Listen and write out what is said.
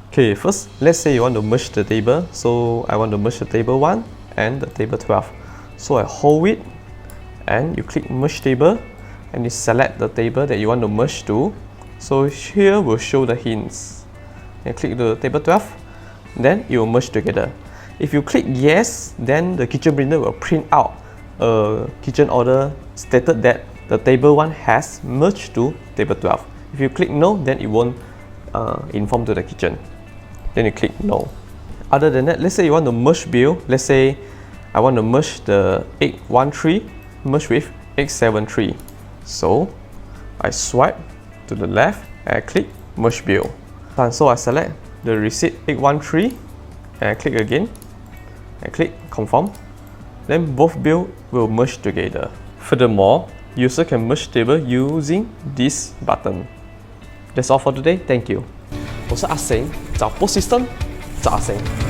Okay, first, let's say you want to merge the table. So I want to merge the table 1 and the table 12. So I hold it and you click merge table and you select the table that you want to merge to. So here will show the hints. And click the table 12, then it will merge together. If you click yes, then the kitchen printer will print out a kitchen order stated that the table 1 has merged to table 12. If you click no, then it won't inform to the kitchen. Then you click no. Other than that, let's say you want to merge bill. Let's say I want to merge the 813 merge with 873. So I swipe to the left and I click merge bill. And so I select the receipt 813 and I click again. I click confirm. Then both bills will merge together. Furthermore, user can merge table using this button. That's all for today. Thank you. 我是阿 Seng，找 POS System，找阿 Seng。